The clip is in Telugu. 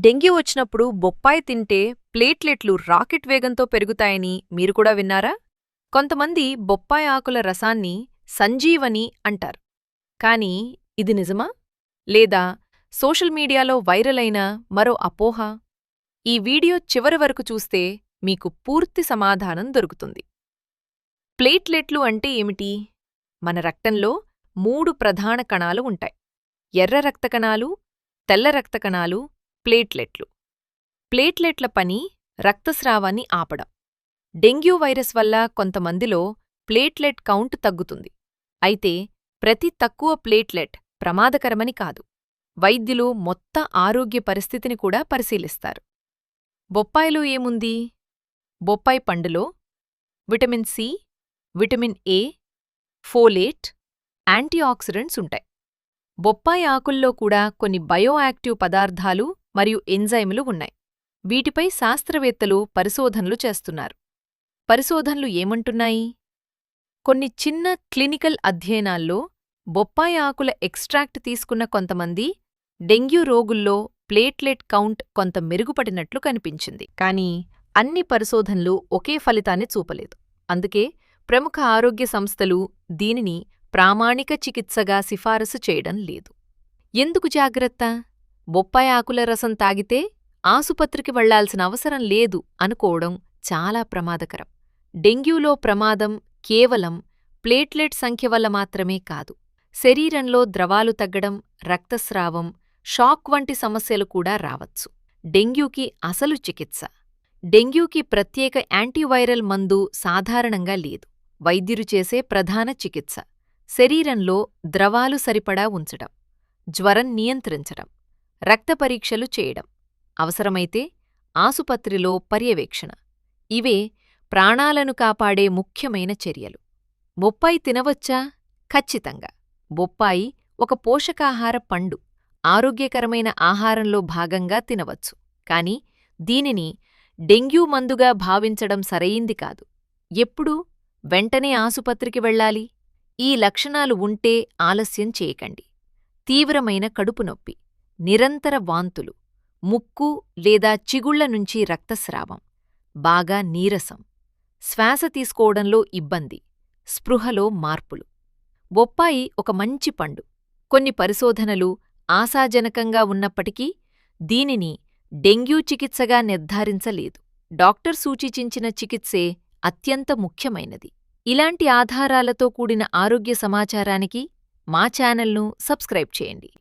డెంగ్యూ వచ్చినప్పుడు బొప్పాయి తింటే ప్లేట్లెట్లు రాకెట్ వేగంతో పెరుగుతాయని మీరు కూడా విన్నారా? కొంతమంది బొప్పాయి ఆకుల రసాన్ని సంజీవని అంటారు. కానీ ఇది నిజమా? లేదా సోషల్ మీడియాలో వైరల్ అయిన మరో అపోహ? ఈ వీడియో చివరి వరకు చూస్తే మీకు పూర్తి సమాధానం దొరుకుతుంది. ప్లేట్లెట్లు అంటే ఏమిటి? మన రక్తంలో 3 ప్రధాన కణాలు ఉంటాయి. ఎర్ర రక్త కణాలు, తెల్ల రక్త కణాలు, ప్లేట్లెట్లు. ప్లేట్లెట్ల పని రక్తస్రావాన్ని ఆపడం. డెంగ్యూ వైరస్ వల్ల కొంతమందిలో ప్లేట్లెట్ కౌంట్ తగ్గుతుంది. అయితే ప్రతి తక్కువ ప్లేట్లెట్ ప్రమాదకరమని కాదు. వైద్యులు మొత్త ఆరోగ్య పరిస్థితిని కూడా పరిశీలిస్తారు. బొప్పాయిలో ఏముంది? బొప్పాయి పండులో vitamin C, vitamin A, folate, antioxidants ఉంటాయి. బొప్పాయి ఆకుల్లో కూడా కొన్ని బయోయాక్టివ్ పదార్థాలు మరియు ఎంజైములు ఉన్నాయి. వీటిపై శాస్త్రవేత్తలు పరిశోధనలు చేస్తున్నారు. పరిశోధనలు ఏమంటున్నాయి? కొన్ని చిన్న క్లినికల్ అధ్యయనాల్లో బొప్పాయి ఆకుల ఎక్స్ట్రాక్ట్ తీసుకున్న కొంతమంది డెంగ్యూ రోగుల్లో ప్లేట్లెట్ కౌంట్ కొంత మెరుగుపడినట్లు కనిపించింది. కానీ అన్ని పరిశోధనలు ఒకే ఫలితాన్ని చూపలేదు. అందుకే ప్రముఖ ఆరోగ్య సంస్థలు దీనిని ప్రామాణిక చికిత్సగా సిఫారసు చేయడం లేదు. ఎందుకు జాగ్రత్త? బొప్పాయి ఆకుల రసం తాగితే ఆసుపత్రికి వెళ్లాల్సిన అవసరం లేదు అనుకోవడం చాలా ప్రమాదకరం. డెంగ్యూలో ప్రమాదం కేవలం ప్లేట్లెట్ సంఖ్య వల్ల మాత్రమే కాదు. శరీరంలో ద్రవాలు తగ్గడం, రక్తస్రావం, షాక్ వంటి సమస్యలు కూడా రావచ్చు. డెంగ్యూకి అసలు చికిత్స. డెంగ్యూకి ప్రత్యేక యాంటీవైరల్ మందు సాధారణంగా లేదు. వైద్యులు చేసే ప్రధాన చికిత్స శరీరంలో ద్రవాలు సరిపడా ఉంచడం, జ్వరం నియంత్రించడం, రక్త పరీక్షలు చేయడం, అవసరమైతే ఆసుపత్రిలో పర్యవేక్షణ. ఇవే ప్రాణాలను కాపాడే ముఖ్యమైన చర్యలు. బొప్పాయి తినవచ్చా? ఖచ్చితంగా. బొప్పాయి ఒక పోషకాహార పండు. ఆరోగ్యకరమైన ఆహారంలో భాగంగా తినవచ్చు. కాని దీనిని డెంగ్యూ మందుగా భావించడం సరైంది కాదు. ఎప్పుడు? వెంటనే ఆసుపత్రికి వెళ్ళాలి. ఈ లక్షణాలు ఉంటే ఆలస్యం చేయకండి. తీవ్రమైన కడుపు నొప్పి, నిరంతర వాంతులు, ముక్కు లేదా చిగుళ్ల నుంచి రక్తస్రావం, బాగా నీరసం, శ్వాస తీసుకోవడంలో ఇబ్బంది, స్పృహలో మార్పులు. బొప్పాయి ఒక మంచి పండు. కొన్ని పరిశోధనలు ఆశాజనకంగా ఉన్నప్పటికీ దీనిని డెంగ్యూ చికిత్సగా నిర్ధారించలేదు. డాక్టర్ సూచించిన చికిత్సే అత్యంత ముఖ్యమైనది. ఇలాంటి ఆధారాలతో కూడిన ఆరోగ్య సమాచారానికి మా ఛానల్ను సబ్స్క్రైబ్ చేయండి.